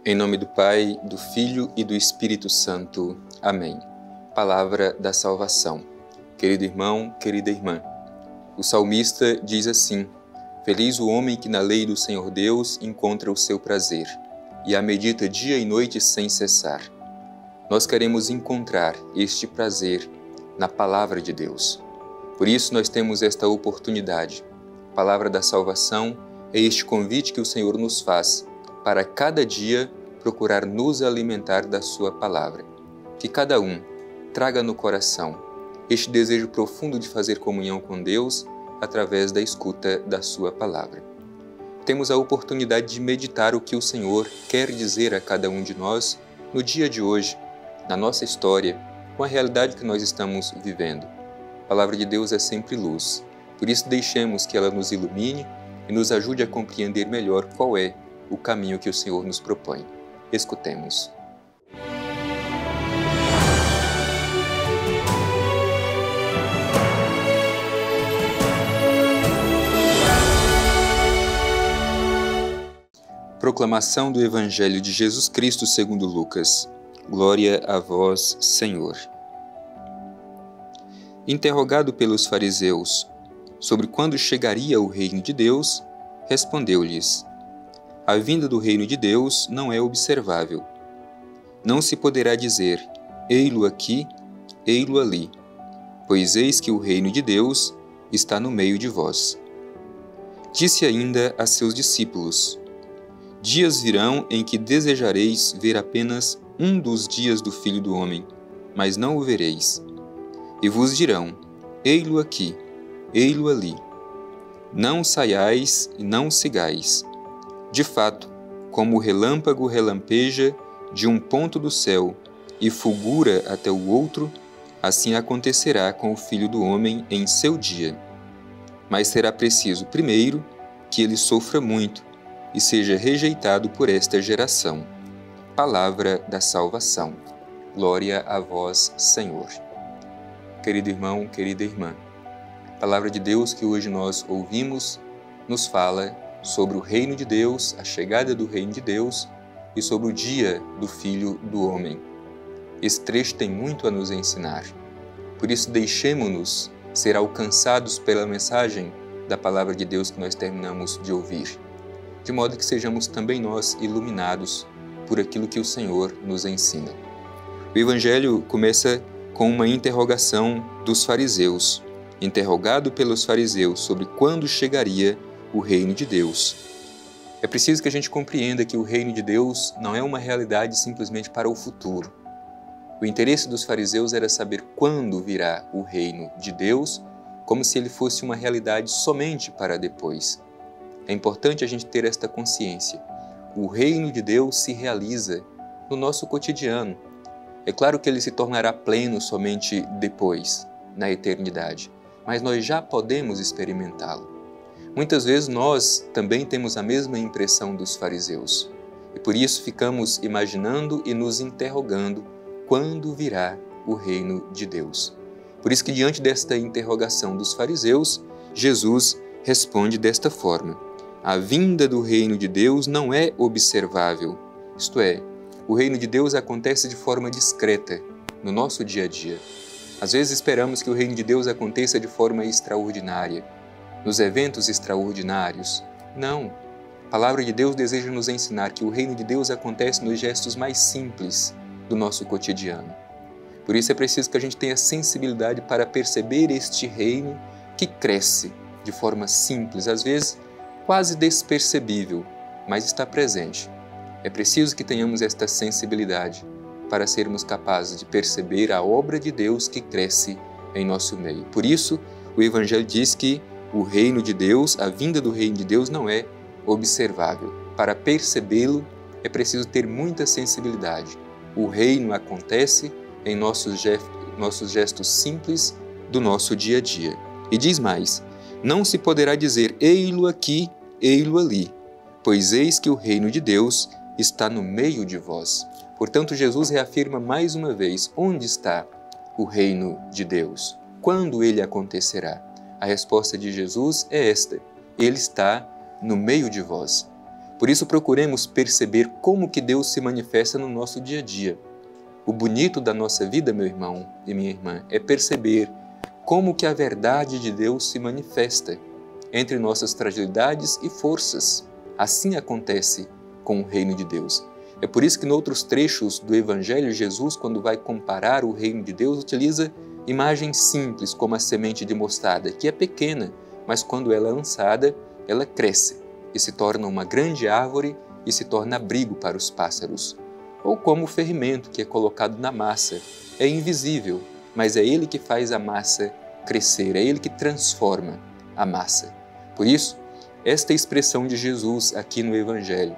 Em nome do Pai, do Filho e do Espírito Santo. Amém. Palavra da salvação. Querido irmão, querida irmã, o salmista diz assim: Feliz o homem que na lei do Senhor Deus encontra o seu prazer, e a medita dia e noite sem cessar. Nós queremos encontrar este prazer na Palavra de Deus. Por isso nós temos esta oportunidade. A Palavra da salvação é este convite que o Senhor nos faz para cada dia procurar nos alimentar da sua Palavra. Que cada um traga no coração este desejo profundo de fazer comunhão com Deus através da escuta da sua Palavra. Temos a oportunidade de meditar o que o Senhor quer dizer a cada um de nós no dia de hoje, na nossa história, com a realidade que nós estamos vivendo. A Palavra de Deus é sempre luz, por isso deixemos que ela nos ilumine e nos ajude a compreender melhor qual é o caminho que o Senhor nos propõe. Escutemos. Proclamação do Evangelho de Jesus Cristo segundo Lucas. Glória a vós, Senhor. Interrogado pelos fariseus sobre quando chegaria o reino de Deus, respondeu-lhes: A vinda do reino de Deus não é observável. Não se poderá dizer, ei-lo aqui, ei-lo ali, pois eis que o reino de Deus está no meio de vós. Disse ainda a seus discípulos: Dias virão em que desejareis ver apenas um dos dias do Filho do Homem, mas não o vereis. E vos dirão, ei-lo aqui, ei-lo ali. Não saiais e não sigais. De fato, como o relâmpago relampeja de um ponto do céu e fulgura até o outro, assim acontecerá com o Filho do Homem em seu dia. Mas será preciso, primeiro, que ele sofra muito e seja rejeitado por esta geração. Palavra da salvação. Glória a vós, Senhor. Querido irmão, querida irmã, a Palavra de Deus que hoje nós ouvimos nos fala sobre o reino de Deus, a chegada do reino de Deus e sobre o dia do Filho do Homem. Esse trecho tem muito a nos ensinar. Por isso, deixemo-nos ser alcançados pela mensagem da Palavra de Deus que nós terminamos de ouvir, de modo que sejamos também nós iluminados por aquilo que o Senhor nos ensina. O Evangelho começa com uma interrogação dos fariseus, interrogado pelos fariseus sobre quando chegaria o reino de Deus. É preciso que a gente compreenda que o reino de Deus não é uma realidade simplesmente para o futuro. O interesse dos fariseus era saber quando virá o reino de Deus, como se ele fosse uma realidade somente para depois. É importante a gente ter esta consciência. O reino de Deus se realiza no nosso cotidiano. É claro que ele se tornará pleno somente depois, na eternidade, mas nós já podemos experimentá-lo. Muitas vezes nós também temos a mesma impressão dos fariseus e por isso ficamos imaginando e nos interrogando quando virá o reino de Deus. Por isso que diante desta interrogação dos fariseus, Jesus responde desta forma: A vinda do reino de Deus não é observável, isto é, o reino de Deus acontece de forma discreta no nosso dia a dia. Às vezes esperamos que o reino de Deus aconteça de forma extraordinária, nos eventos extraordinários. Não. A Palavra de Deus deseja nos ensinar que o reino de Deus acontece nos gestos mais simples do nosso cotidiano. Por isso é preciso que a gente tenha sensibilidade para perceber este reino que cresce de forma simples, às vezes quase despercebível, mas está presente. É preciso que tenhamos esta sensibilidade para sermos capazes de perceber a obra de Deus que cresce em nosso meio. Por isso, o Evangelho diz que o reino de Deus, a vinda do reino de Deus não é observável. Para percebê-lo, é preciso ter muita sensibilidade. O reino acontece em nossos gestos simples do nosso dia a dia. E diz mais: não se poderá dizer, ei-lo aqui, ei-lo ali, pois eis que o reino de Deus está no meio de vós. Portanto, Jesus reafirma mais uma vez onde está o reino de Deus. Quando ele acontecerá? A resposta de Jesus é esta: ele está no meio de vós. Por isso procuremos perceber como que Deus se manifesta no nosso dia a dia. O bonito da nossa vida, meu irmão e minha irmã, é perceber como que a verdade de Deus se manifesta entre nossas fragilidades e forças. Assim acontece com o reino de Deus. É por isso que em outros trechos do Evangelho, Jesus, quando vai comparar o reino de Deus, utiliza imagens simples, como a semente de mostarda, que é pequena, mas quando ela é lançada, ela cresce e se torna uma grande árvore e se torna abrigo para os pássaros. Ou como o fermento que é colocado na massa. É invisível, mas é ele que faz a massa crescer, é ele que transforma a massa. Por isso, esta expressão de Jesus aqui no Evangelho,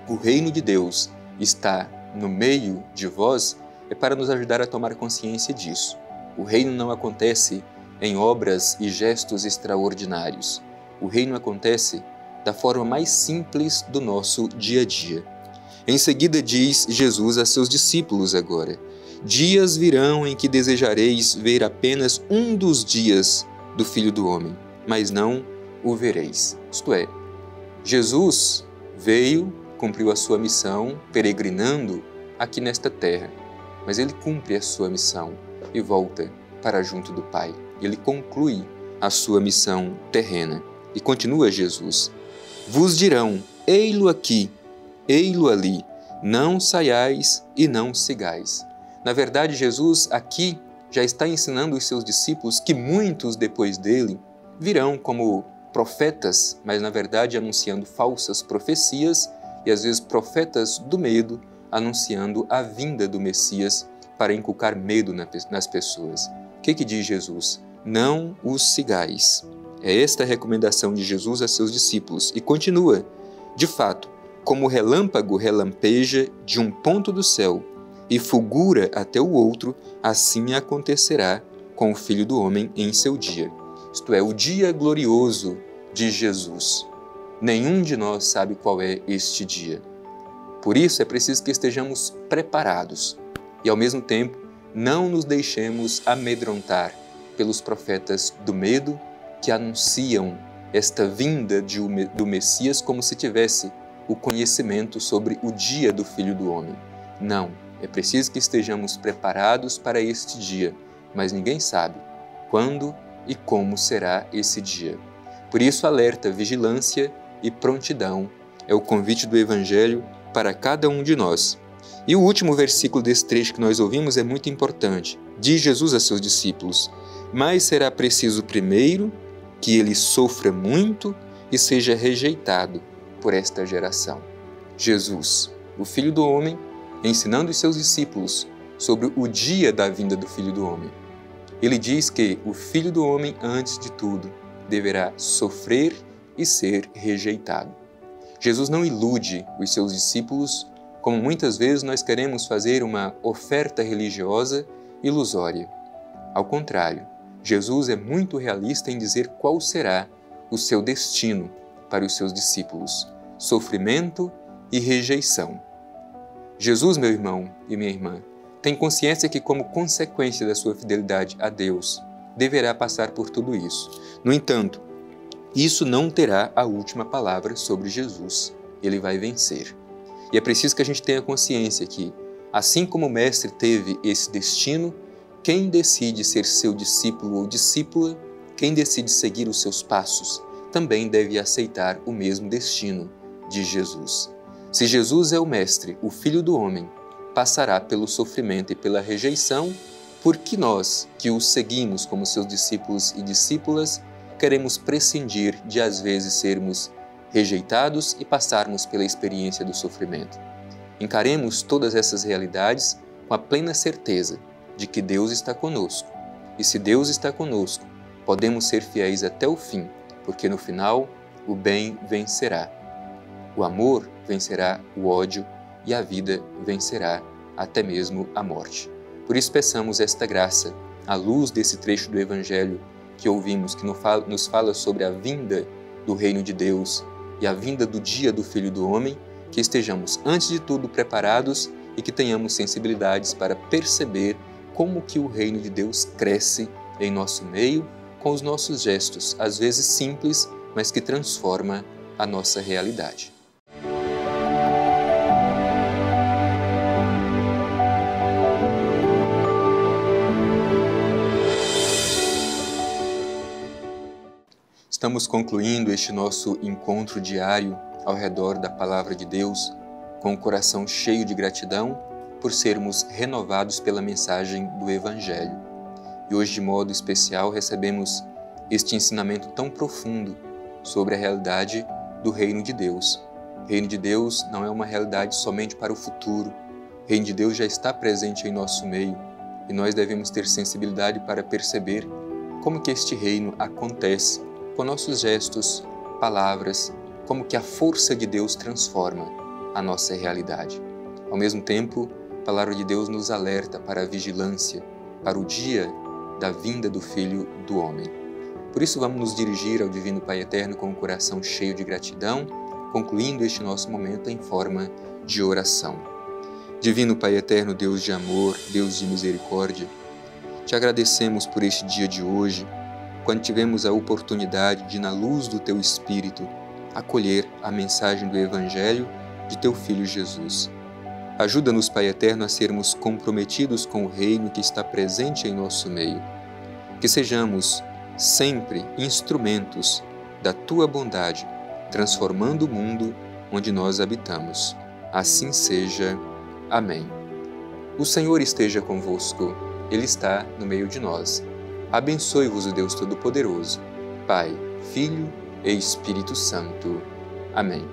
o reino de Deus está no meio de vós, é para nos ajudar a tomar consciência disso. O reino não acontece em obras e gestos extraordinários. O reino acontece da forma mais simples do nosso dia a dia. Em seguida diz Jesus a seus discípulos agora: dias virão em que desejareis ver apenas um dos dias do Filho do Homem, mas não o vereis. Isto é, Jesus veio, cumpriu a sua missão, peregrinando aqui nesta terra, mas ele cumpre a sua missão e volta para junto do Pai. Ele conclui a sua missão terrena. E continua Jesus: vos dirão, ei-lo aqui, ei-lo ali, não saiais e não sigais. Na verdade, Jesus aqui já está ensinando os seus discípulos que muitos depois dele virão como profetas, mas na verdade anunciando falsas profecias e às vezes profetas do medo, anunciando a vinda do Messias para inculcar medo nas pessoas. O que diz Jesus? Não os sigais. É esta a recomendação de Jesus a seus discípulos. E continua: de fato, como o relâmpago relampeja de um ponto do céu e fulgura até o outro, assim acontecerá com o Filho do Homem em seu dia. Isto é, o dia glorioso de Jesus. Nenhum de nós sabe qual é este dia. Por isso é preciso que estejamos preparados e, ao mesmo tempo, não nos deixemos amedrontar pelos profetas do medo que anunciam esta vinda do Messias como se tivesse o conhecimento sobre o dia do Filho do Homem. Não, é preciso que estejamos preparados para este dia, mas ninguém sabe quando e como será esse dia. Por isso, alerta, vigilância e prontidão é o convite do Evangelho para cada um de nós. E o último versículo desse trecho que nós ouvimos é muito importante. Diz Jesus a seus discípulos: mas será preciso primeiro que ele sofra muito e seja rejeitado por esta geração. Jesus, o Filho do Homem, ensinando os seus discípulos sobre o dia da vinda do Filho do Homem. Ele diz que o Filho do Homem, antes de tudo, deverá sofrer e ser rejeitado. Jesus não ilude os seus discípulos como muitas vezes nós queremos fazer uma oferta religiosa ilusória. Ao contrário, Jesus é muito realista em dizer qual será o seu destino para os seus discípulos: sofrimento e rejeição. Jesus, meu irmão e minha irmã, tem consciência que, como consequência da sua fidelidade a Deus, deverá passar por tudo isso. No entanto, isso não terá a última palavra sobre Jesus. Ele vai vencer. E é preciso que a gente tenha consciência que, assim como o Mestre teve esse destino, quem decide ser seu discípulo ou discípula, quem decide seguir os seus passos, também deve aceitar o mesmo destino de Jesus. Se Jesus é o Mestre, o Filho do Homem, passará pelo sofrimento e pela rejeição, porque nós, que o seguimos como seus discípulos e discípulas, queremos prescindir de às vezes sermos rejeitados e passarmos pela experiência do sofrimento. Encaremos todas essas realidades com a plena certeza de que Deus está conosco. E se Deus está conosco, podemos ser fiéis até o fim, porque no final o bem vencerá. O amor vencerá o ódio e a vida vencerá até mesmo a morte. Por isso peçamos esta graça, à luz desse trecho do Evangelho que ouvimos, que nos fala sobre a vinda do reino de Deus e a vinda do dia do Filho do Homem, que estejamos, antes de tudo, preparados e que tenhamos sensibilidades para perceber como que o reino de Deus cresce em nosso meio, com os nossos gestos, às vezes simples, mas que transforma a nossa realidade. Estamos concluindo este nosso encontro diário ao redor da Palavra de Deus com o coração cheio de gratidão por sermos renovados pela mensagem do Evangelho. E hoje, de modo especial, recebemos este ensinamento tão profundo sobre a realidade do Reino de Deus. O Reino de Deus não é uma realidade somente para o futuro. O Reino de Deus já está presente em nosso meio e nós devemos ter sensibilidade para perceber como que este reino acontece com nossos gestos, palavras, como que a força de Deus transforma a nossa realidade. Ao mesmo tempo, a Palavra de Deus nos alerta para a vigilância, para o dia da vinda do Filho do Homem. Por isso vamos nos dirigir ao Divino Pai Eterno com o coração cheio de gratidão, concluindo este nosso momento em forma de oração. Divino Pai Eterno, Deus de amor, Deus de misericórdia, te agradecemos por este dia de hoje, quando tivemos a oportunidade de, na luz do Teu Espírito, acolher a mensagem do Evangelho de Teu Filho Jesus. Ajuda-nos, Pai Eterno, a sermos comprometidos com o Reino que está presente em nosso meio. Que sejamos sempre instrumentos da Tua bondade, transformando o mundo onde nós habitamos. Assim seja. Amém. O Senhor esteja convosco. Ele está no meio de nós. Abençoe-vos o Deus Todo-Poderoso, Pai, Filho e Espírito Santo. Amém.